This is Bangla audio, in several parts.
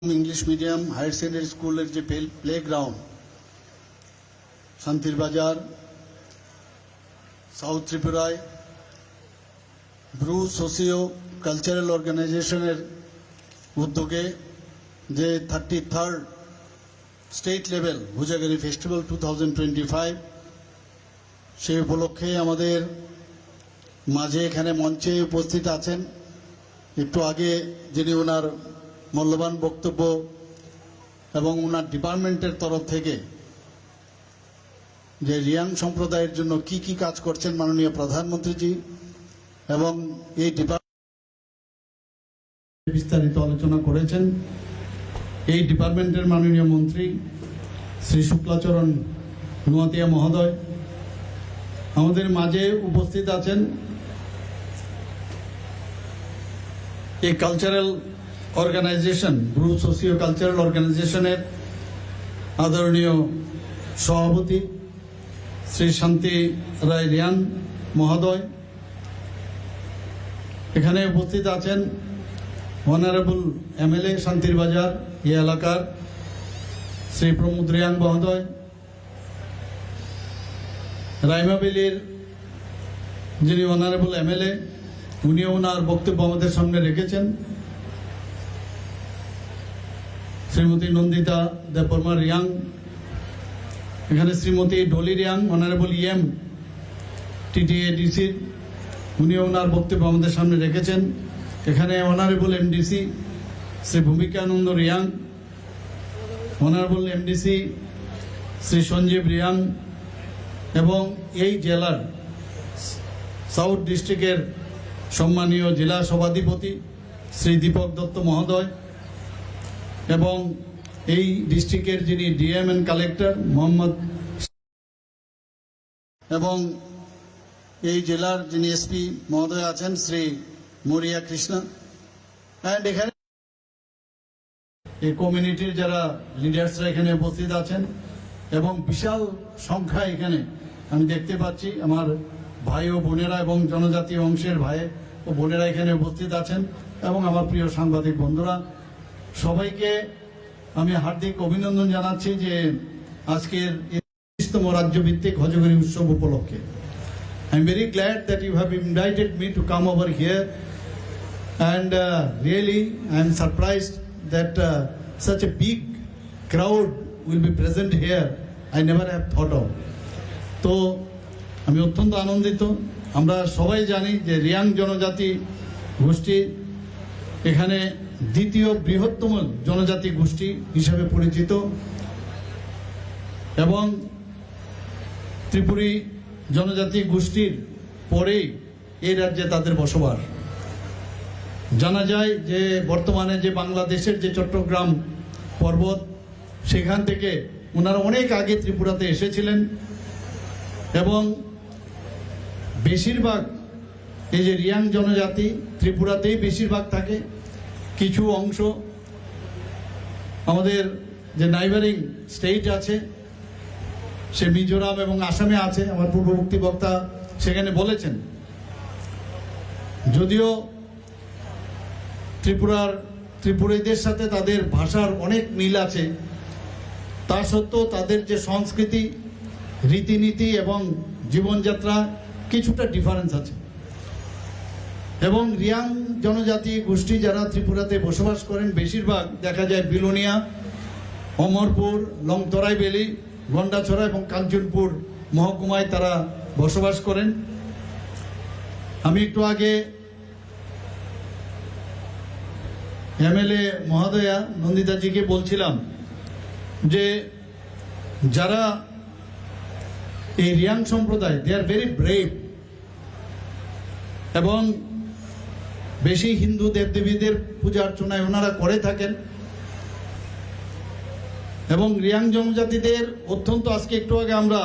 English medium higher secondary school playground शांतिर बाजार साउथ त्रिपुराय ब्रू सोशियो कल्चरल अर्गानाइजेशनेर उद्योगे जे 33rd state level Hojagiri festival 2025 से उपलक्षे आमादेर माझे एखाने मंचे उपस्थित आছেন एकटू आगे যিনি ওনার মূল্যবান বক্তব্য এবং ওনার ডিপার্টমেন্টের তরফ থেকে যে রিয়াং সম্প্রদায়ের জন্য কি কি কাজ করছেন মাননীয় প্রধানমন্ত্রীজি এবং এই ডিপার্টমেন্ট বিস্তারিত আলোচনা করেছেন। এই ডিপার্টমেন্টের মাননীয় মন্ত্রী শ্রী শুক্লাচরণ নুয়াতিয়া মহোদয় আমাদের মাঝে উপস্থিত আছেন। এই cultural organisation Bru socio cultural অর্গানাইজেশনের আদরণীয় সভাপতি শ্রী শান্তি রায় রিয়াং মহোদয়, এখানে উপস্থিত আছেন অনারেবল এমএলএ শান্তির বাজার এই এলাকার শ্রী প্রমোদ রিয়াং মহোদয়, রাইমাবেলির যিনি অনারেবল এমএলএ উনিও ওনার বক্তব্য আমাদের সামনে রেখেছেন। শ্রীমতী নন্দিতা দেববর্মা রিয়াং, এখানে Shrimati Dolly Reang honourable EM TTADC উনিও ওনার বক্তব্য আমাদের সামনে রেখেছেন। এখানে honourable MDC Shri Bhumikananda Reang, honourable MDC Shri Sanjib Reang এবং এই জেলার সাউথ ডিস্ট্রিক্টের সম্মানীয় জেলা সভাধিপতি শ্রী দীপক দত্ত মহোদয় এবং এই ডিস্ট্রিক্টের যিনি ডিএম এন্ড কালেক্টর মোহাম্মদ এবং এই জেলার যিনি এসপি মহোদয় আছেন শ্রী মরিয়া কৃষ্ণ অ্যান্ড এখানে এই কমিউনিটির যারা লিডার্সরা এখানে উপস্থিত আছেন এবং বিশাল সংখ্যা এখানে আমি দেখতে পাচ্ছি আমার ভাই ও বোনেরা এবং জনজাতীয় অংশের ভাই ও বোনেরা এখানে উপস্থিত আছেন এবং আমার প্রিয় সাংবাদিক বন্ধুরা সবাইকে আমি হার্দিক অভিনন্দন জানাচ্ছি যে আজকের 30তম রাজ্যভিত্তিক হজগরি উৎসব উপলক্ষে। I am very glad that you have invited me to come over here and really I am surprised that such a big crowd will be present here. I never have thought of. তো আমি অত্যন্ত আনন্দিত। আমরা সবাই জানি যে রিয়াং জনজাতি গোষ্ঠী এখানে দ্বিতীয় বৃহত্তম জনজাতি গোষ্ঠী হিসাবে পরিচিত এবং ত্রিপুরী জনজাতি গোষ্ঠীর পরেই এই রাজ্যে তাদের বসবাস। জানা যায় যে বর্তমানে যে বাংলাদেশের যে চট্টগ্রাম পর্বত সেখান থেকে ওনারা অনেক আগে ত্রিপুরাতে এসেছিলেন এবং বেশিরভাগ এই যে রিয়াং জনজাতি ত্রিপুরাতেই বেশিরভাগ থাকে। কিছু অংশ আমাদের যে নাইবারিং স্টেট আছে সে মিজোরাম এবং আসামে আছে, আমার পূর্ববর্তী বক্তা সেখানে বলেছেন। যদিও ত্রিপুরীদের সাথে তাদের ভাষার অনেক মিল আছে, তা সত্ত্বেও তাদের যে সংস্কৃতি রীতিনীতি এবং জীবনযাত্রা কিছুটা ডিফারেন্স আছে এবং রিয়াং জনজাতি গোষ্ঠী যারা ত্রিপুরাতে বসবাস করেন বেশিরভাগ দেখা যায় বিলোনিয়া, অমরপুর, লংতরাই বেলি, গন্ডাছড়া এবং কাঞ্চনপুর মহকুমায় তারা বসবাস করেন। আমি একটু আগে এমএলএ মহোদয়া নন্দিতাজিকে বলছিলাম যে যারা এই রিয়াং সম্প্রদায় দে আর ভেরি ব্রেভ এবং বেশি হিন্দু দেবদেবীদের পূজা অর্চনায় ওনারা করে থাকেন এবং রিয়াং জনজাতিদের অত্যন্ত আজকে একটু আগে আমরা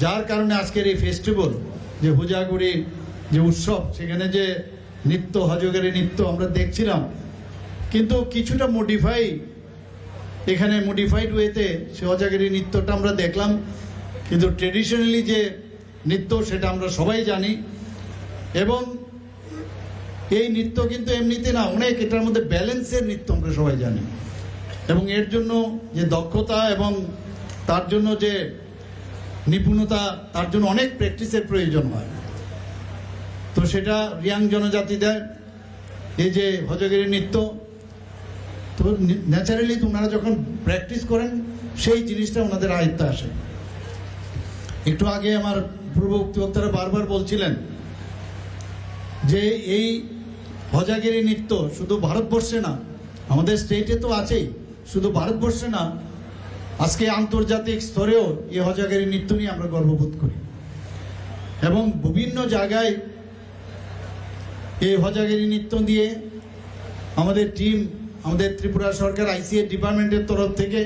যার কারণে আজকের এই ফেস্টিভ্যাল যে হুজাগুড়ি যে উৎসব সেখানে যে নৃত্য হজগরি নৃত্য আমরা দেখছিলাম কিন্তু কিছুটা এখানে মডিফাইড ওয়েতে সে হজগরি নৃত্যটা আমরা দেখলাম কিন্তু ট্রেডিশনালি যে নৃত্য সেটা আমরা সবাই জানি এবং এই নৃত্য কিন্তু এমনিতে না, অনেক এটার মধ্যে ব্যালেন্সের নৃত্য আমরা সবাই জানি। এবং এর জন্য যে দক্ষতা এবং তার জন্য যে নিপুণতা, তার জন্য অনেক প্র্যাকটিসের প্রয়োজন হয়। তো সেটা রিয়াং জনজাতিদের এই যে হজগিরি নৃত্য, তো ন্যাচারালি ওনারা যখন প্র্যাকটিস করেন সেই জিনিসটা ওনাদের আয়ত্তে আসে। একটু আগে আমার পূর্ববর্তী বক্তারা বারবার বলছিলেন যে এই হজাগিরি নৃত্য শুধু ভারতবর্ষে না, আমাদের স্টেটে তো আছেই, শুধু ভারতবর্ষে না, আজকে আন্তর্জাতিক স্তরেও এই হজাগিরি নৃত্য নিয়ে আমরা গর্ববোধ করি। এবং বিভিন্ন জায়গায় এই হজাগিরি নৃত্য দিয়ে আমাদের টিম, আমাদের ত্রিপুরা সরকার আইসিএ ডিপার্টমেন্টের তরফ থেকে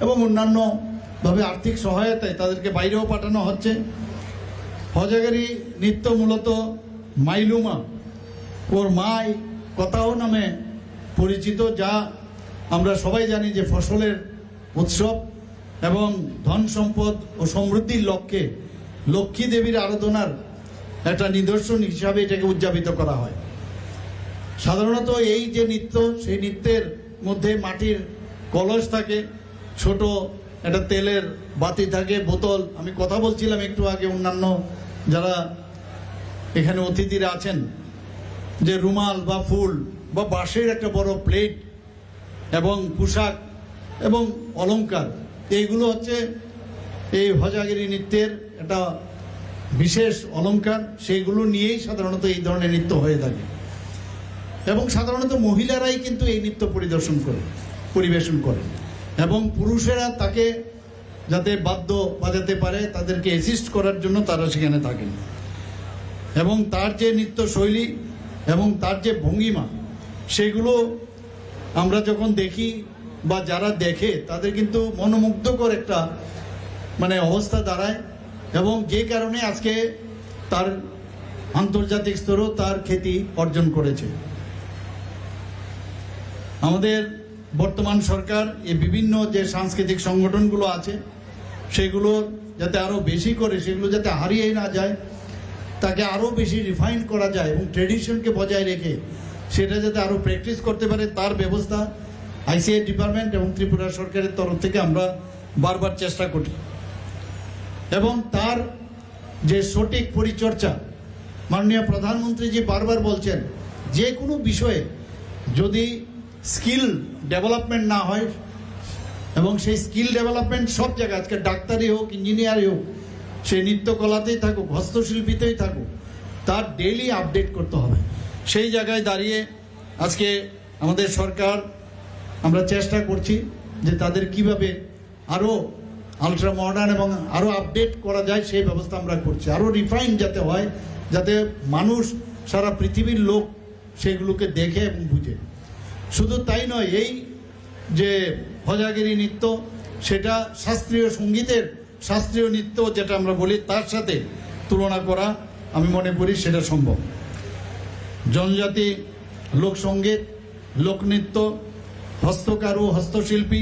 এবং অন্যান্যভাবে আর্থিক সহায়তায় তাদেরকে বাইরেও পাঠানো হচ্ছে। হজাগিরি নৃত্য মূলত মাইলুমা ওর মাই কথাও নামে পরিচিত, যা আমরা সবাই জানি যে ফসলের উৎসব এবং ধন সম্পদ ও সমৃদ্ধির লক্ষ্যে লক্ষ্মী দেবীর আরাধনার একটা নিদর্শন হিসাবে এটাকে উদযাপিত করা হয়। সাধারণত এই যে নৃত্য, সেই নৃত্যের মধ্যে মাটির কলস থাকে, ছোট একটা তেলের বাতি থাকে, বোতল। আমি কথা বলছিলাম একটু আগে অন্যান্য যারা এখানে অতিথিরা আছেন যে রুমাল বা ফুল বা বাঁশের একটা বড় প্লেট এবং পোশাক এবং অলংকার, এইগুলো হচ্ছে এই হজাগিরি নৃত্যের একটা বিশেষ অলংকার। সেইগুলো নিয়েই সাধারণত এই ধরনের নৃত্য হয়ে থাকে এবং সাধারণত মহিলারাই কিন্তু এই নৃত্য পরিবেশন করে এবং পুরুষেরা তাকে যাতে বাদ্য বাজাতে পারে তাদেরকে অ্যাসিস্ট করার জন্য তারা সেখানে থাকেন। এবং তার যে নৃত্য শৈলী এবং তার যে ভঙ্গিমা, সেগুলো আমরা যখন দেখি বা যারা দেখে তাদের কিন্তু মনোমুগ্ধকর একটা অবস্থা দাঁড়ায় এবং যে কারণে আজকে তার আন্তর্জাতিক স্তরেও তার খ্যাতি অর্জন করেছে। আমাদের বর্তমান সরকার এই বিভিন্ন যে সাংস্কৃতিক সংগঠনগুলো আছে সেগুলো যাতে আরও বেশি করে, সেগুলো যাতে হারিয়ে না যায়, তাকে আরও বেশি রিফাইন করা যায় এবং ট্রেডিশনকে বজায় রেখে সেটা যাতে আরও প্র্যাকটিস করতে পারে, তার ব্যবস্থা আইসিএ ডিপার্টমেন্ট এবং ত্রিপুরা সরকারের তরফ থেকে আমরা বারবার চেষ্টা করি। এবং তার যে সঠিক পরিচর্যা, মাননীয় প্রধানমন্ত্রীজি বারবার বলছেন যে কোনো বিষয়ে যদি স্কিল ডেভেলপমেন্ট না হয়, এবং সেই স্কিল ডেভেলপমেন্ট সব জায়গায়, আজকে ডাক্তারই হোক, ইঞ্জিনিয়ারই হোক, সেই নৃত্যকলাতেই থাকুক, হস্তশিল্পীতেই থাকুক, তার ডেইলি আপডেট করতে হবে। সেই জায়গায় দাঁড়িয়ে আজকে আমাদের সরকার, আমরা চেষ্টা করছি যে তাদের কিভাবে আরও আলট্রা মডার্ন এবং আরও আপডেট করা যায় সেই ব্যবস্থা আমরা করছি, আরও রিফাইন যাতে হয়, যাতে মানুষ, সারা পৃথিবীর লোক সেগুলোকে দেখে এবং বুঝে। শুধু তাই নয়, এই যে হজাগিরি নৃত্য সেটা শাস্ত্রীয় সঙ্গীতের, শাস্ত্রীয় নৃত্য যেটা আমরা বলি, তার সাথে তুলনা করা আমি মনে করি সেটা সম্ভব। জনজাতি লোকসঙ্গীত, লোকনৃত্য, হস্তকারু, হস্তশিল্পী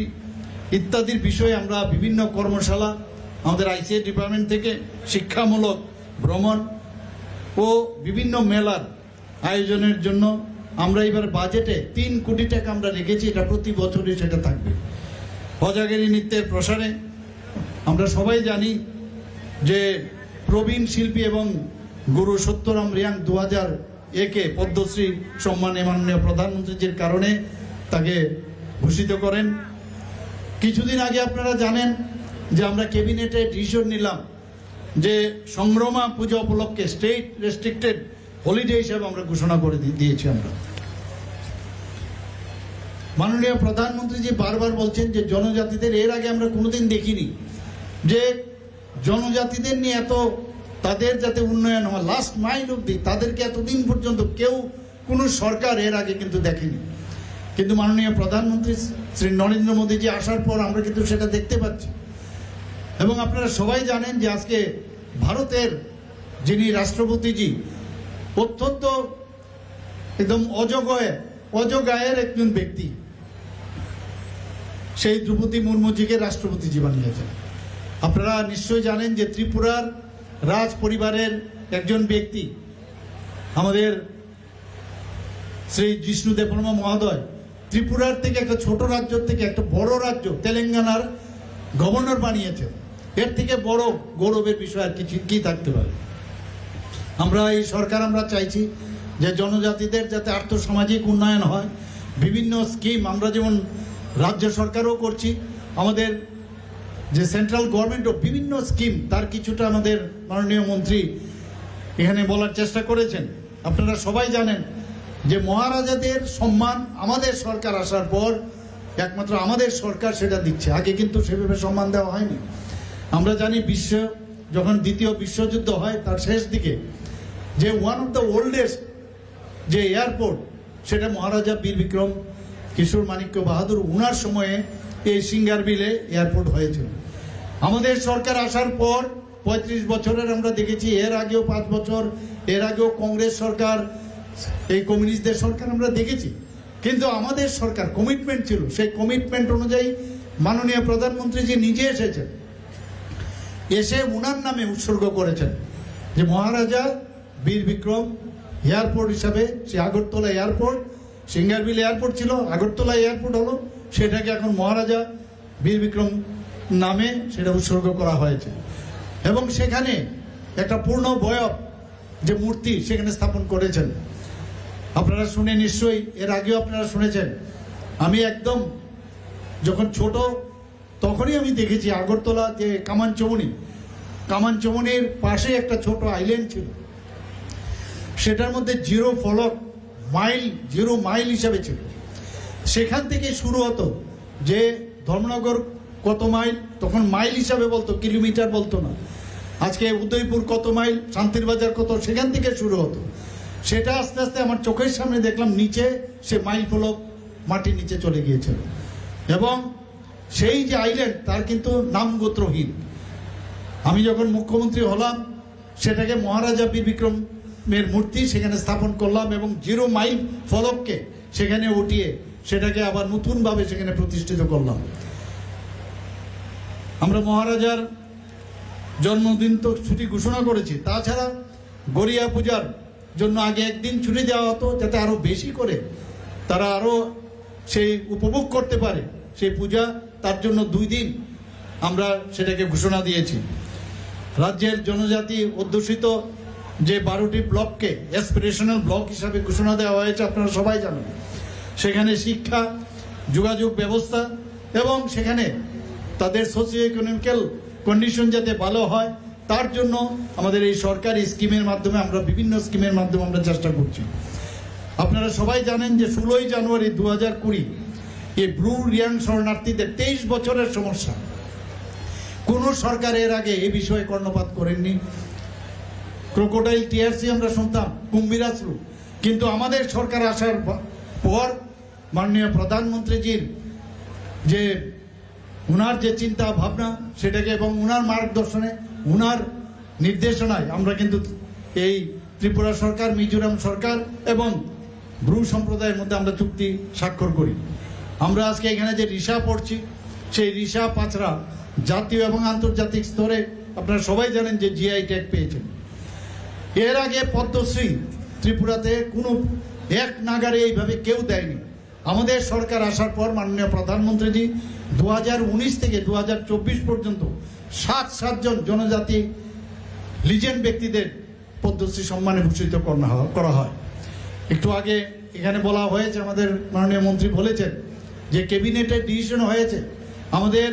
ইত্যাদির বিষয়ে আমরা বিভিন্ন কর্মশালা আমাদের আইসিএ ডিপার্টমেন্ট থেকে শিক্ষামূলক ভ্রমণ ও বিভিন্ন মেলার আয়োজনের জন্য আমরা এবার বাজেটে 3 কোটি টাকা আমরা রেখেছি। এটা প্রতি বছরই সেটা থাকবে। হজাগিরি নৃত্যের প্রসারে আমরা সবাই জানি যে প্রবীণ শিল্পী এবং গুরু সত্যরাম রিয়াং 2001-এ পদ্মশ্রী সম্মানে মাননীয় প্রধানমন্ত্রীজির কারণে তাকে ভূষিত করেন। কিছুদিন আগে আপনারা জানেন যে আমরা ক্যাবিনেটে ডিসিশন নিলাম যে সংগ্রামা পূজা উপলক্ষে স্টেট রেস্ট্রিক্টেড হলিডে হিসাবে আমরা ঘোষণা করে দিয়েছি। আমরা মাননীয় প্রধানমন্ত্রীজি বারবার বলছেন যে জনজাতিদের, এর আগে আমরা কোনোদিন দেখিনি যে জনজাতিদের নিয়ে এত, তাদের যাতে উন্নয়ন হয় লাস্ট মাইল অব্দি, তাদেরকে এতদিন পর্যন্ত কেউ, কোনো সরকার এর আগে কিন্তু দেখেনি। কিন্তু মাননীয় প্রধানমন্ত্রী শ্রী নরেন্দ্র মোদীজি আসার পর আমরা কিন্তু সেটা দেখতে পাচ্ছি। এবং আপনারা সবাই জানেন যে আজকে ভারতের যিনি রাষ্ট্রপতিজি, অত্যন্ত একদম অজগায়ের একজন ব্যক্তি, সেই দ্রৌপদী মুর্মুজিকে রাষ্ট্রপতিজি বানিয়েছেন। আপনারা নিশ্চয়ই জানেন যে ত্রিপুরার রাজ পরিবারের একজন ব্যক্তি, আমাদের শ্রী জিষ্ণু দেববর্মা মহোদয়, ত্রিপুরার থেকে একটা ছোট রাজ্য থেকে একটা বড় রাজ্য তেলেঙ্গানার গভর্নর বানিয়েছেন। এর থেকে বড় গৌরবের বিষয় আর কিছু কি থাকতে পারে? আমরা এই সরকার আমরা চাইছি যে জনজাতিদের যাতে আর্থসামাজিক উন্নয়ন হয়, বিভিন্ন স্কিম আমরা যেমন রাজ্য সরকারও করছি, আমাদের যে সেন্ট্রাল গভর্নমেন্টও বিভিন্ন স্কিম তার কিছুটা আমাদের মাননীয় মন্ত্রী এখানে বলার চেষ্টা করেছেন। আপনারা সবাই জানেন যে মহারাজাদের সম্মান আমাদের সরকার আসার পর একমাত্র আমাদের সরকার সেটা দিচ্ছে, আগে কিন্তু সেভাবে সম্মান দেওয়া হয়নি। আমরা জানি যখন দ্বিতীয় বিশ্বযুদ্ধ হয় তার শেষ দিকে যে ওয়ান অফ দ্য ওল্ডেস্ট যে এয়ারপোর্ট সেটা মহারাজা বীর বিক্রম কিশোর মাণিক্য বাহাদুর উনার সময়ে এই সিঙ্গারবিলে এয়ারপোর্ট হয়েছিল। আমাদের সরকার আসার পর 35 বছরের আমরা দেখেছি, এর আগেও 5 বছর, এর আগেও কংগ্রেস সরকার, এই কমিউনিস্টদের সরকার আমরা দেখেছি, কিন্তু আমাদের সরকার কমিটমেন্ট ছিল, সেই কমিটমেন্ট অনুযায়ী মাননীয় প্রধানমন্ত্রী যে নিজে এসেছেন, এসে উনার নামে উৎসর্গ করেছেন যে মহারাজা বীর বিক্রম এয়ারপোর্ট হিসাবে সে আগরতলা এয়ারপোর্ট, সিঙ্গারবিল এয়ারপোর্ট ছিল, আগরতলা এয়ারপোর্ট হলো, সেটাকে এখন মহারাজা বীর বিক্রম নামে সেটা উৎসর্গ করা হয়েছে। এবং সেখানে একটা পূর্ণ বয়ব যে মূর্তি সেখানে স্থাপন করেছেন। আপনারা শুনে নিশ্চয়ই, এর আগেও আপনারা শুনেছেন, আমি একদম যখন ছোট তখনই আমি দেখেছি আগরতলা যে কামানচমনির পাশে একটা ছোট আইল্যান্ড ছিল, সেটার মধ্যে জিরো মাইল হিসাবে ছিল। সেখান থেকে শুরু হতো যে ধর্মনগর কত মাইল, তখন মাইল হিসাবে বলতো, কিলোমিটার বলতো না। আজকে উদয়পুর কত মাইল, শান্তির বাজার কত, সেখান থেকে শুরু হতো। সেটা আস্তে আস্তে আমার চোখের সামনে দেখলাম নিচে সে মাইল ফলক মাটির নিচে চলে গিয়েছিল। এবং সেই যে আইল্যান্ড তার কিন্তু নামগোত্রহীন। আমি যখন মুখ্যমন্ত্রী হলাম সেটাকে মহারাজা বীর বিক্রমের মূর্তি সেখানে স্থাপন করলাম এবং 0 মাইল ফলককে সেখানে উঠিয়ে সেটাকে আবার নতুনভাবে সেখানে প্রতিষ্ঠিত করলাম। আমরা মহারাজার জন্মদিন তো ছুটি ঘোষণা করেছি, তাছাড়া গড়িয়া পূজার জন্য আগে একদিন ছুটি দেওয়া হতো যাতে আরো বেশি করে তারা আরো সেই উপভোগ করতে পারে সেই পূজা, তার জন্য 2 দিন আমরা সেটাকে ঘোষণা দিয়েছি। রাজ্যের জনজাতি অধ্যুষিত যে 12টি ব্লককে অ্যাসপিরেশনাল ব্লক হিসাবে ঘোষণা দেওয়া হয়েছে, আপনারা সবাই জানেন। সেখানে শিক্ষা, যোগাযোগ ব্যবস্থা এবং সেখানে তাদের সোশিও ইকোনমিক্যাল কন্ডিশন যাতে ভালো হয় তার জন্য আমাদের এই সরকারি স্কিমের মাধ্যমে আমরা বিভিন্ন স্কিমের মাধ্যমে আমরা চেষ্টা করছি। আপনারা সবাই জানেন যে 16ই জানুয়ারি 2020 এই ব্লু রিয়াং শরণার্থীদের 23 বছরের সমস্যা, কোন সরকার এর আগে এই বিষয়ে কর্ণপাত করেননি। ক্রোকোডাইল টিআরসি আমরা শুনতাম, কুম্ভীরাশ্রু, কিন্তু আমাদের সরকার আসার পর মাননীয় প্রধানমন্ত্রীজির যে উনার যে চিন্তা ভাবনা সেটাকে এবং উনার মার্গদর্শনে উনার নির্দেশনায় আমরা কিন্তু এই ত্রিপুরা সরকার, মিজোরাম সরকার এবং ব্রু সম্প্রদায়ের মধ্যে আমরা চুক্তি স্বাক্ষর করি। আমরা আজকে এখানে যে রিসা পড়ছি সেই রিসা পাঁচরা জাতীয় এবং আন্তর্জাতিক স্তরে আপনারা সবাই জানেন যে জিআই ট্যাগ পেয়েছেন। এর আগে পদ্মশ্রী ত্রিপুরাতে কোনো এক নাগারে এইভাবে কেউ দেয়নি। আমাদের সরকার আসার পর মাননীয় প্রধানমন্ত্রীজি 2019 থেকে 2024 পর্যন্ত 7 জন জনজাতি লিজেন্ড ব্যক্তিদের পদ্মশ্রী সম্মানে ভূষিত করা হয়। একটু আগে এখানে বলা হয়েছে, আমাদের মাননীয় মন্ত্রী বলেছেন যে ক্যাবিনেটের ডিসিশন হয়েছে আমাদের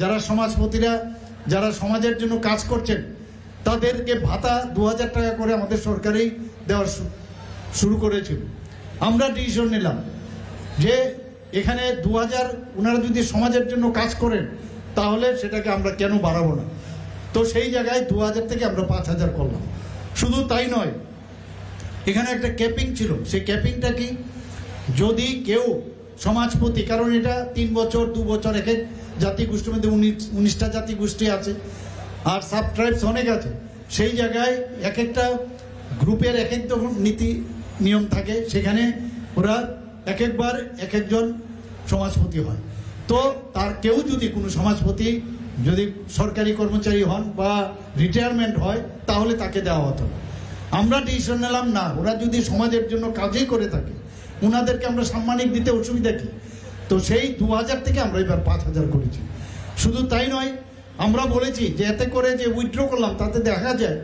যারা সমাজপতিরা যারা সমাজের জন্য কাজ করছেন তাদেরকে ভাতা 2000 টাকা করে আমাদের সরকারই দেওয়া শুরু করেছিল। আমরা ডিসিশন নিলাম যে এখানে 2000 ওনারা যদি সমাজের জন্য কাজ করেন তাহলে সেটাকে আমরা কেন বাড়াবো না, তো সেই জায়গায় 2000 থেকে আমরা 5000 করলাম। শুধু তাই নয়, এখানে একটা ক্যাপিং ছিল, সেই ক্যাপিংটা কি, যদি কেউ সমাজপতি, কারণ এটা 3 বছর 2 বছর, এক এক জাতিগোষ্ঠীর মধ্যে 19টা জাতিগোষ্ঠী আছে আর সাব ট্রাইবস অনেক আছে, সেই জায়গায় এক একটা গ্রুপের এক এক নীতি নিয়ম থাকে, সেখানে ওরা এক একবার এক একজন সমাজপতি হয়। তো তার কেউ যদি কোনো সমাজপতি যদি সরকারি কর্মচারী হন বা রিটায়ারমেন্ট হয় তাহলে তাকে দেওয়া হতো। আমরা ডিসিশন নিলাম না, ওরা যদি সমাজের জন্য কাজই করে থাকে উনাদেরকে আমরা সাম্মানিক দিতে অসুবিধা কি? তো সেই 2000 থেকে আমরা এবার 5000 করেছি। শুধু তাই নয়, আমরা বলেছি যে এতে করে যে উইথড্র করলাম তাতে দেখা যায়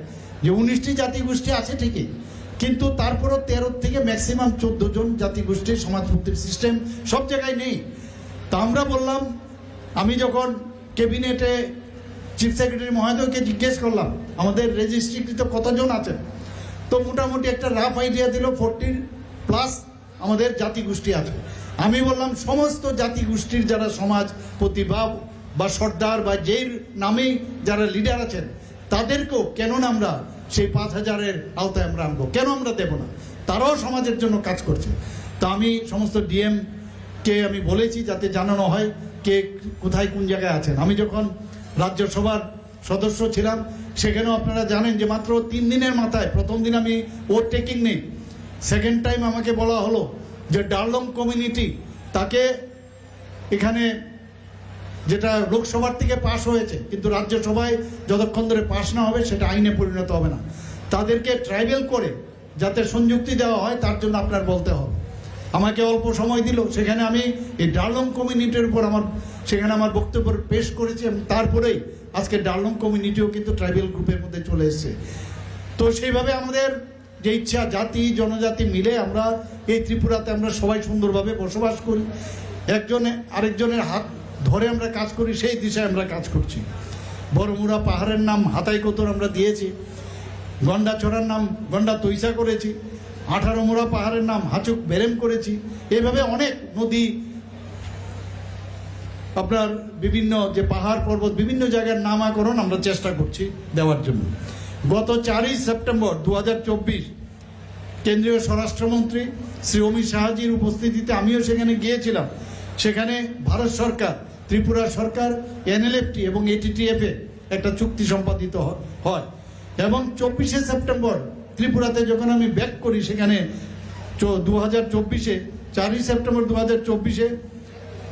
যে 19টি জাতিগোষ্ঠী আছে ঠিকই, কিন্তু তারপরও 13 থেকে ম্যাক্সিমাম 14 জন জাতিগোষ্ঠীর সমাজভিত্তিক সিস্টেম সব জায়গায় নেই। তা আমরা বললাম, আমি যখন ক্যাবিনেটে চিফ সেক্রেটারি মহোদয়কে জিজ্ঞেস করলাম আমাদের রেজিস্ট্রিকৃত কতজন আছেন, তো মোটামুটি একটা রাফ আইডিয়া দিল 40+ আমাদের জাতিগোষ্ঠী আছে। আমি বললাম সমস্ত জাতিগোষ্ঠীর যারা সমাজ প্রতিভা বা সর্দার বা যেই নামেই যারা লিডার আছেন তাদেরকেও কেন না আমরা সেই 5000-এর আওতায় আমরা আনবো, কেন আমরা দেব না? তারাও সমাজের জন্য কাজ করছে। তা আমি সমস্ত ডিএমকে আমি বলেছি যাতে জানানো হয় কে কোথায় কোন জায়গায় আছেন। আমি যখন রাজ্যসভার সদস্য ছিলাম সেখানেও আপনারা জানেন যে মাত্র 3 দিনের মাথায়, প্রথম দিন আমি ভোট টেকিং নেই, সেকেন্ড টাইম আমাকে বলা হলো যে ডার্লং কমিউনিটি তাকে এখানে যেটা লোকসভার থেকে পাশ হয়েছে কিন্তু রাজ্যসভায় যতক্ষণ ধরে পাশ না হবে সেটা আইনে পরিণত হবে না, তাদেরকে ট্রাইবেল করে যাতে সংযুক্তি দেওয়া হয় তার জন্য আপনার বলতে হবে। আমাকে অল্প সময় দিল, সেখানে আমি এই ডার্লং কমিউনিটির উপর সেখানে আমার বক্তব্য পেশ করেছি এবং তারপরেই আজকে ডার্লং কমিউনিটিও কিন্তু ট্রাইবেল গ্রুপের মধ্যে চলে এসেছে। তো সেইভাবে আমাদের যে ইচ্ছা, জাতি জনজাতি মিলে আমরা এই ত্রিপুরাতে আমরা সবাই সুন্দরভাবে বসবাস করি, একজনে আরেকজনের হাত ধরে আমরা কাজ করি, সেই দিশায় আমরা কাজ করছি। বড়মুড়া পাহাড়ের নাম হাতাইকোতর আমরা দিয়েছি, গন্ডাছড়ার নাম গন্ডা তৈসা করেছি, 18 মুড়া পাহাড়ের নাম হাচুক বেরেম করেছি। এইভাবে অনেক নদী, আপনার বিভিন্ন যে পাহাড় পর্বত বিভিন্ন জায়গার নামাকরণ আমরা চেষ্টা করছি দেওয়ার জন্য। গত 4ই সেপ্টেম্বর 2024 কেন্দ্রীয় স্বরাষ্ট্রমন্ত্রী শ্রী অমিত শাহজির উপস্থিতিতে আমিও সেখানে গিয়েছিলাম। সেখানে ভারত সরকার, ত্রিপুরা সরকার, NLFT এবং ATTF একটা চুক্তি সম্পাদিত হয় এবং 24শে সেপ্টেম্বর ত্রিপুরাতে যখন আমি ব্যাক করি সেখানে 2024-এ 4ই সেপ্টেম্বর 2024-এ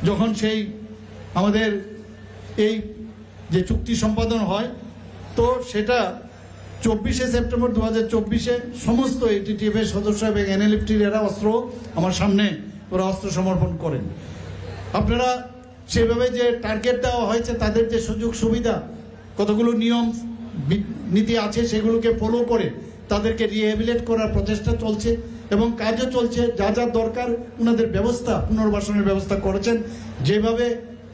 যখন সেই আমাদের এই যে চুক্তি সম্পাদন হয়, তো সেটা 24শে সেপ্টেম্বর 2024-এ সমস্ত ATTF এর সদস্য এবং NLFT-র এরা অস্ত্র আমার সামনে ওরা অস্ত্র সমর্পণ করেন। আপনারা সেভাবে যে টার্গেট দেওয়া হয়েছে তাদের যে সুযোগ সুবিধা কতগুলো নিয়ম নীতি আছে সেগুলোকে ফলো করে তাদেরকে রিহ্যাবিলিটেট করার প্রচেষ্টা চলছে এবং কাজও চলছে। যা যা দরকার ওনাদের ব্যবস্থা, পুনর্বাসনের ব্যবস্থা করেছেন, যেভাবে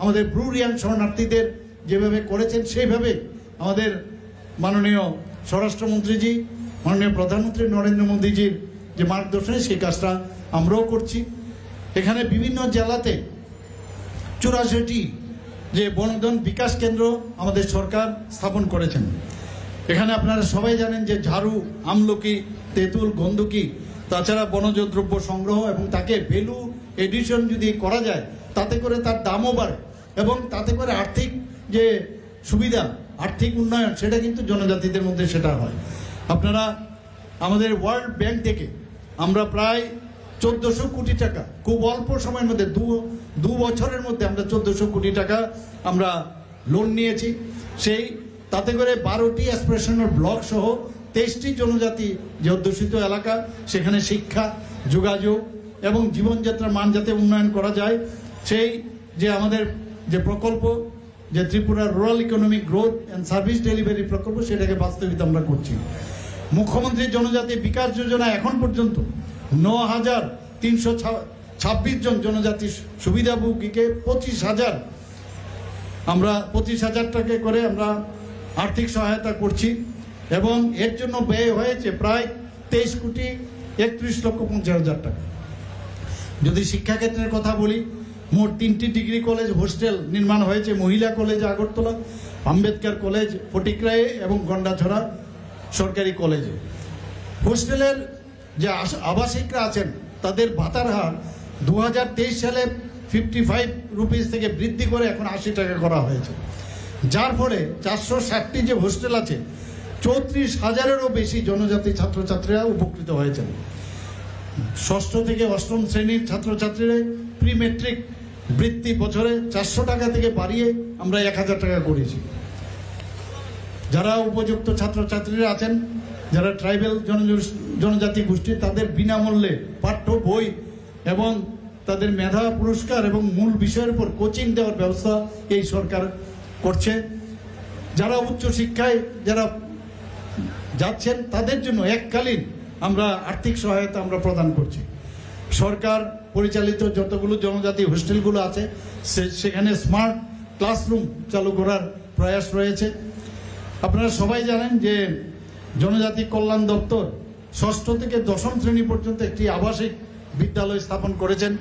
আমাদের ব্রু রিয়াং শরণার্থীদের যেভাবে করেছেন সেইভাবে আমাদের মাননীয় স্বরাষ্ট্রমন্ত্রীজি, মাননীয় প্রধানমন্ত্রী নরেন্দ্র মোদীজির যে মার্গদর্শনে সেই কাজটা আমরাও করছি। এখানে বিভিন্ন জেলাতে 84টি যে বনধন বিকাশ কেন্দ্র আমাদের সরকার স্থাপন করেছেন। এখানে আপনারা সবাই জানেন যে ঝাড়ু, আমলকি, তেঁতুল, গন্ধকি, তাছাড়া বনজ দ্রব্য সংগ্রহ এবং তাকে ভ্যালু এডিশন যদি করা যায় তাতে করে তার দামও বাড়ে এবং তাতে করে আর্থিক যে সুবিধা, আর্থিক উন্নয়ন সেটা কিন্তু জনজাতিদের মধ্যে সেটা হয়। আপনারা আমাদের ওয়ার্ল্ড ব্যাংক থেকে আমরা প্রায় 1400 কোটি টাকা খুব অল্প সময়ের মধ্যে দু বছরের মধ্যে আমরা 1400 কোটি টাকা আমরা লোন নিয়েছি। সেই তাতে করে 12টি অ্যাসপিরেশনাল ব্লক সহ 23টি জনজাতি যে অধ্যুষিত এলাকা, সেখানে শিক্ষা, যোগাযোগ এবং জীবনযাত্রার মান যাতে উন্নয়ন করা যায় সেই যে আমাদের যে প্রকল্প, যে Tripura rural economic growth and service delivery প্রকল্প, সেটাকে বাস্তবিত আমরা করছি। মুখ্যমন্ত্রী জনজাতি বিকাশ যোজনা এখন পর্যন্ত 9326 জন জনজাতি সুবিধাভোগীকে 25,000 টাকা করে আমরা আর্থিক সহায়তা করছি এবং এর জন্য ব্যয় হয়েছে প্রায় 23,31,50,000 টাকা। যদি শিক্ষাক্ষেত্রের কথা বলি, মোট 3টি ডিগ্রি কলেজ হোস্টেল নির্মাণ হয়েছে, মহিলা কলেজ আগরতলা, আম্বেদকর কলেজ ফটিকরায়ে এবং গন্ডাছড়া সরকারি কলেজে। হোস্টেলের যে আবাসিকরা আছেন তাদের ভাতার হার 2023 সালে 55 রুপিস থেকে বৃদ্ধি করে এখন 80 টাকা করা হয়েছে, যার ফলে 460টি যে হোস্টেল আছে 34,000-এরও বেশি জনজাতি ছাত্রছাত্রীরা উপকৃত হয়েছেন। 6ষ্ঠ থেকে 8ম শ্রেণীর ছাত্রছাত্রীরা প্রি মেট্রিক বৃত্তি বছরে 400 টাকা থেকে বাড়িয়ে আমরা 1000 টাকা করেছি। যারা উপযুক্ত ছাত্রছাত্রীরা আছেন, যারা ট্রাইবেল জনজাতি গোষ্ঠী, তাদের বিনামূল্যে পাঠ্য বই এবং তাদের মেধা পুরস্কার এবং মূল বিষয়ের উপর কোচিং দেওয়ার ব্যবস্থা এই সরকার করছে। যারা উচ্চশিক্ষায় যারা যাচ্ছেন তাদের জন্য এককালীন আমরা আর্থিক সহায়তা আমরা প্রদান করছি। সরকার পরিচালিত যতগুলো জনজাতি হোস্টেলগুলো আছে সেখানে স্মার্ট ক্লাসরুম চালু করার প্রয়াস রয়েছে। আপনারা সবাই জানেন যে জনজাতি কল্যাণ দপ্তর 6ষ্ঠ থেকে 10ম শ্রেণী পর্যন্ত একটি আবাসিক বিদ্যালয় স্থাপন করেছেন।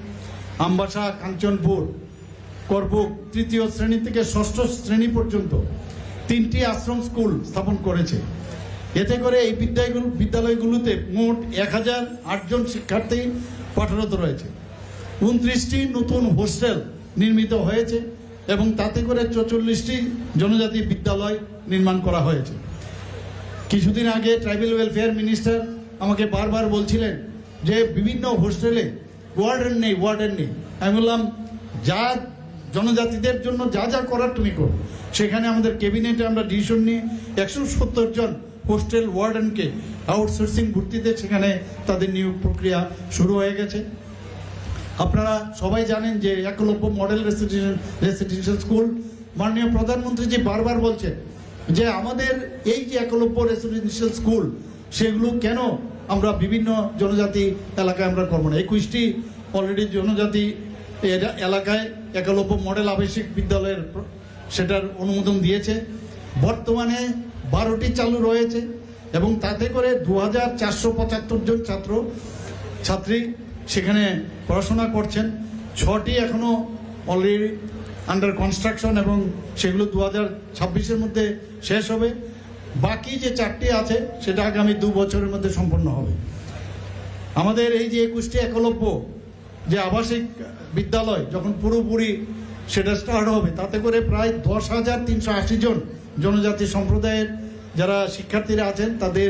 আমবাসা, কাঞ্চনপুর, করবুক 3য় শ্রেণী থেকে 6ষ্ঠ শ্রেণী পর্যন্ত 3টি আশ্রম স্কুল স্থাপন করেছে। এতে করে এই বিদ্যালয়গুলোতে মোট 1008 জন শিক্ষার্থী পাঠরত রয়েছে। 29টি নতুন হোস্টেল নির্মিত হয়েছে এবং তাতে করে 44টি জনজাতি বিদ্যালয় নির্মাণ করা হয়েছে। কিছুদিন আগে ট্রাইবাল ওয়েলফেয়ার মিনিস্টার আমাকে বারবার বলছিলেন যে বিভিন্ন হোস্টেলে ওয়ার্ডেন নেই। আমি বললাম, যা জনজাতিদের জন্য যা যা করার তুমি করো। সেখানে আমাদের ক্যাবিনেটে আমরা ডিসিশন নিয়ে 170 জন হোস্টেল ওয়ার্ডেনকে আউটসোর্সিং ভিত্তিতে সেখানে তাদের নিয়োগ প্রক্রিয়া শুরু হয়ে গেছে। আপনারা সবাই জানেন যে একলব্য মডেল রেসিডেন্সিয়াল স্কুল মাননীয় প্রধানমন্ত্রী বারবার বলছেন যে আমাদের এই যে একলব্য রেসিডেন্সিয়াল স্কুল সেগুলো কেন আমরা বিভিন্ন জনজাতি এলাকায় আমরা করবো না। 21টি অলরেডি জনজাতি এলাকায় একলব্য মডেল আবাসিক বিদ্যালয়ের সেটার অনুমোদন দিয়েছে। বর্তমানে 12টি চালু রয়েছে এবং তাতে করে 2475 জন ছাত্র ছাত্রী সেখানে পড়াশোনা করছেন। 6টি এখনো অলরেডি আন্ডার কনস্ট্রাকশন এবং সেগুলো 2026-এর মধ্যে শেষ হবে। বাকি যে 4টি আছে সেটা আগামী 2 বছরের মধ্যে সম্পন্ন হবে। আমাদের এই যে 21টি একলব্য যে আবাসিক বিদ্যালয় যখন পুরোপুরি সেটা স্টার্ট হবে তাতে করে প্রায় 10,380 জন জনজাতি সম্প্রদায়ের যারা শিক্ষার্থীরা আছেন তাদের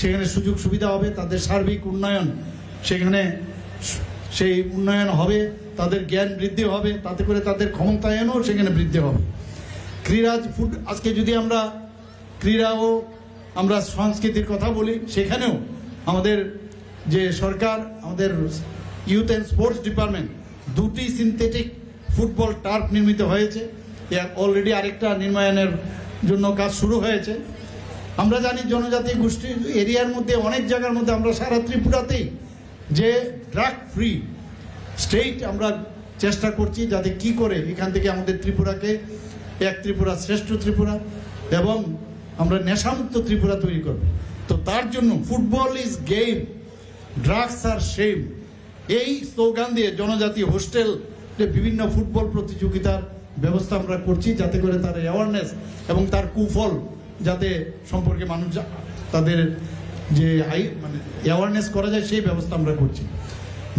সেখানে সুযোগ সুবিধা হবে, তাদের সার্বিক উন্নয়ন সেখানে সেই উন্নয়ন হবে, তাদের জ্ঞান বৃদ্ধি হবে, তাতে করে তাদের ক্ষমতায়নও সেখানে বৃদ্ধি হবে। ক্রীড়া ফুড আজকে যদি আমরা ক্রীড়া ও আমরা সংস্কৃতির কথা বলি, সেখানেও আমাদের যে সরকার আমাদের ইউথ অ্যান্ড স্পোর্টস ডিপার্টমেন্ট 2টি সিনথেটিক ফুটবল টার্ফ নির্মিত হয়েছে। অলরেডি আরেকটা নির্মাণের জন্য কাজ শুরু হয়েছে। আমরা জানি জনজাতি গোষ্ঠী এরিয়ার মধ্যে অনেক জায়গার মধ্যে আমরা সারা ত্রিপুরাতেই যে ড্রাগ ফ্রি স্টেট আমরা চেষ্টা করছি যাতে কি করে এখান থেকে আমাদের ত্রিপুরাকে এক ত্রিপুরা শ্রেষ্ঠ ত্রিপুরা এবং আমরা নেশামুক্ত ত্রিপুরা তৈরি করব। তো তার জন্য football is game, drugs are shame, এই স্লোগান দিয়ে জনজাতি হোস্টেল বিভিন্ন ফুটবল প্রতিযোগিতার ব্যবস্থা আমরা করছি যাতে করে তার অ্যাওয়ারনেস এবং তার কুফল যাতে সম্পর্কে মানুষ তাদের যে অ্যাওয়ারনেস করা যায় সেই ব্যবস্থা আমরা করছি।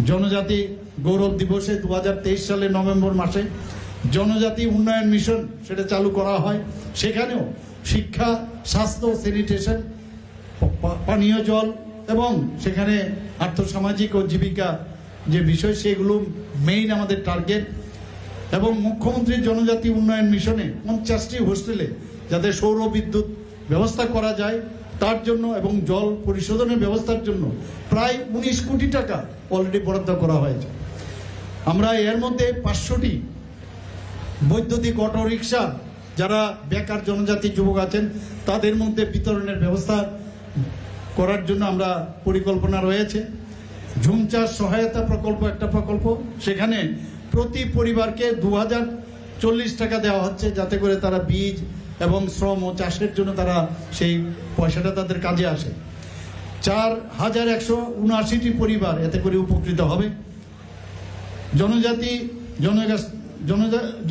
জনজাতি গৌরব দিবসে 2023 সালের নভেম্বর মাসে জনজাতি উন্নয়ন মিশন সেটা চালু করা হয়। সেখানেও শিক্ষা, স্বাস্থ্য, স্যানিটেশন, পানীয় জল এবং সেখানে আর্থসামাজিক ও জীবিকা যে বিষয় সেগুলো মেইন আমাদের টার্গেট। এবং মুখ্যমন্ত্রীর জনজাতি উন্নয়ন মিশনে 50টি হোস্টেলে যাতে সৌর বিদ্যুৎ ব্যবস্থা করা যায় তার জন্য এবং জল পরিশোধনের ব্যবস্থার জন্য প্রায় 19 কোটি টাকা অলরেডি বরাদ্দ করা হয়েছে। আমরা এর মধ্যে 500টি বৈদ্যুতিক অটো রিক্সা যারা বেকার জনজাতি যুবক আছেন তাদের মধ্যে বিতরণের ব্যবস্থা করার জন্য আমরা পরিকল্পনা রয়েছে। ঝুম চাষ সহায়তা প্রকল্প একটা প্রকল্প, সেখানে প্রতি পরিবারকে 2040 টাকা দেওয়া হচ্ছে যাতে করে তারা বীজ এবং শ্রম ও চাষের জন্য তারা সেই পয়সাটা তাদের কাজে আসে। 4179টি পরিবার এতে করে উপকৃত হবে।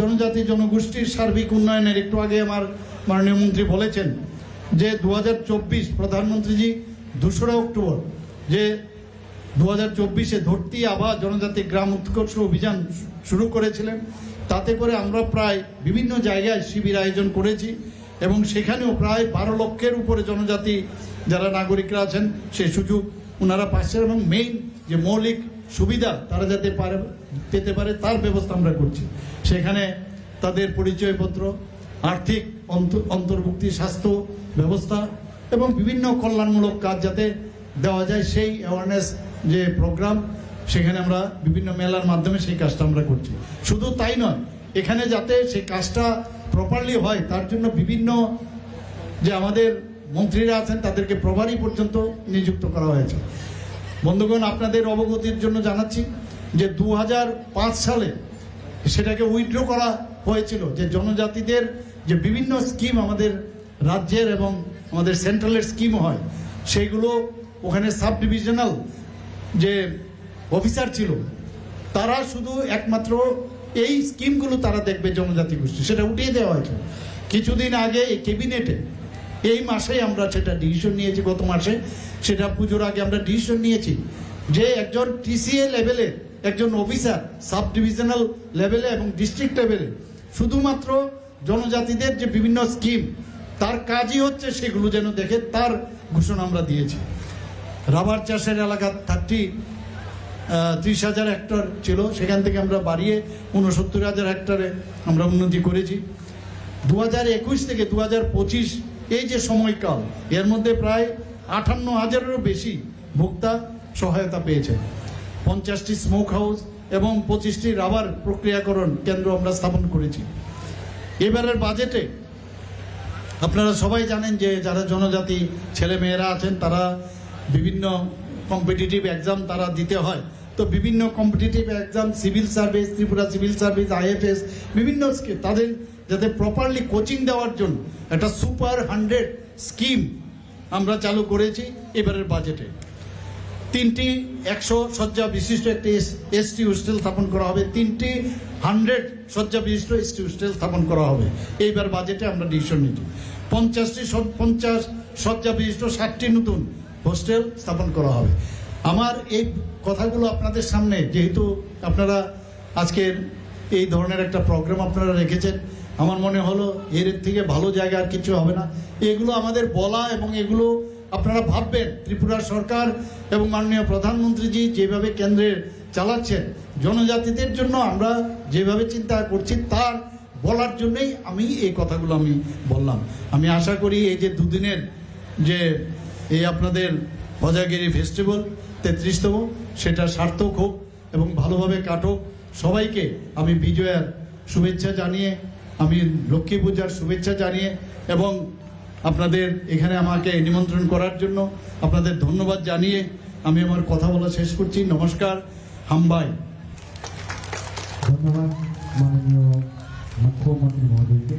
জনজাতি জনগোষ্ঠীর সার্বিক উন্নয়নের একটু আগে আমার মাননীয় মন্ত্রী বলেছেন যে 2024 প্রধানমন্ত্রীজি 2রা অক্টোবর যে 2024-এ ধরতি আবা জনজাতি গ্রাম উৎকর্ষ অভিযান শুরু করেছিলেন। তাতে করে আমরা প্রায় বিভিন্ন জায়গায় শিবির আয়োজন করেছি এবং সেখানেও প্রায় 12 লক্ষের উপরে জনজাতি যারা নাগরিকরা আছেন সেই সুযোগ ওনারা পাচ্ছেন এবং মেইন যে মৌলিক সুবিধা তারা যাতে পেতে পারে তার ব্যবস্থা আমরা করছি। সেখানে তাদের পরিচয়পত্র, আর্থিক অন্তর্ভুক্তি, স্বাস্থ্য ব্যবস্থা এবং বিভিন্ন কল্যাণমূলক কাজ যাতে দেওয়া যায় সেই অ্যাওয়ারনেস যে প্রোগ্রাম সেখানে আমরা বিভিন্ন মেলার মাধ্যমে সেই কাজটা আমরা করছি। শুধু তাই নয়, এখানে যাতে সেই কাজটা প্রপারলি হয় তার জন্য বিভিন্ন যে আমাদের মন্ত্রীরা আছেন তাদেরকে প্রভারী পর্যন্ত নিযুক্ত করা হয়েছে। বন্ধুগণ, আপনাদের অবগতির জন্য জানাচ্ছি যে 2005 সালে সেটাকে উইথড্র করা হয়েছিল, যে জনজাতিদের যে বিভিন্ন স্কিম আমাদের রাজ্যের এবং আমাদের সেন্ট্রালের স্কিম হয়, সেইগুলো ওখানে সাব ডিভিশনাল যে অফিসার ছিল তারা শুধু একমাত্র এই স্কিমগুলো তারা দেখবে জনজাতি গোষ্ঠী, সেটা উঠিয়ে দেওয়া হয়েছে কিছুদিন আগে এই ক্যাবিনেটে। এই মাসেই আমরা সেটা ডিসিশন নিয়েছি, গত মাসে, সেটা পুজোর আগে আমরা ডিসিশন নিয়েছি যে একজন টিসিএ লেভেলে একজন অফিসার সাব ডিভিশনাল লেভেলে এবং ডিস্ট্রিক্ট লেভেলে শুধুমাত্র জনজাতিদের যে বিভিন্ন স্কিম তার কাজই হচ্ছে সেগুলো যেন দেখে, তার ঘোষণা আমরা দিয়েছি। রাবার চাষের এলাকা 30,000 হেক্টর ছিল, সেখান থেকে আমরা বাড়িয়ে 69,000 হেক্টরে আমরা উন্নতি করেছি। 2021 থেকে 2025 এই যে সময়কাল, এর মধ্যে প্রায় 58,000-এরও বেশি ভোক্তা সহায়তা পেয়েছে। 50টি স্মোক হাউস এবং 25টি রাবার প্রক্রিয়াকরণ কেন্দ্র আমরা স্থাপন করেছি। এবারের বাজেটে আপনারা সবাই জানেন যে যারা জনজাতি ছেলে মেয়েরা আছেন তারা বিভিন্ন কম্পিটিটিভ এক্সাম তারা দিতে হয়, তো বিভিন্ন competitive exam, civil service, Tripura civil service, IFS, বিভিন্ন তাদের যাতে প্রপারলি কোচিং দেওয়ার জন্য একটা সুপার 100 স্কিম আমরা চালু করেছি এবারের বাজেটে। 3টি 100 শয্যা বিশিষ্ট একটি ST হোস্টেল স্থাপন করা হবে, 3টি 100 শয্যা বিশিষ্ট ST হোস্টেল স্থাপন করা হবে। এইবার বাজেটে আমরা ডিসিশন নিয়েছি 50 শয্যা বিশিষ্ট 60টি নতুন হোস্টেল স্থাপন করা হবে। আমার এই কথাগুলো আপনাদের সামনে, যেহেতু আপনারা আজকের এই ধরনের একটা প্রোগ্রাম আপনারা রেখেছেন, আমার মনে হলো এর থেকে ভালো জায়গা আর কিছু হবে না। এগুলো আমাদের বলা এবং এগুলো আপনারা ভাববেন ত্রিপুরা সরকার এবং মাননীয় প্রধানমন্ত্রীজি যেভাবে কেন্দ্রে চালাচ্ছেন জনজাতিদের জন্য, আমরা যেভাবে চিন্তা করছি তার বলার জন্যই আমি এই কথাগুলো আমি বললাম। আমি আশা করি এই যে দুদিনের যে এই আপনাদের হজাগিরি ফেস্টিভ্যাল 33তম, সেটা সার্থক হোক এবং ভালোভাবে কাটুক। সবাইকে আমি বিজয়ার শুভেচ্ছা জানিয়ে, আমি লক্ষ্মী পূজার শুভেচ্ছা জানিয়ে এবং আপনাদের এখানে আমাকে নিমন্ত্রণ করার জন্য আপনাদের ধন্যবাদ জানিয়ে আমি আমার কথা বলা শেষ করছি। নমস্কার, হামবাই। ধন্যবাদ মাননীয় মুখ্যমন্ত্রী মহোদয়কে।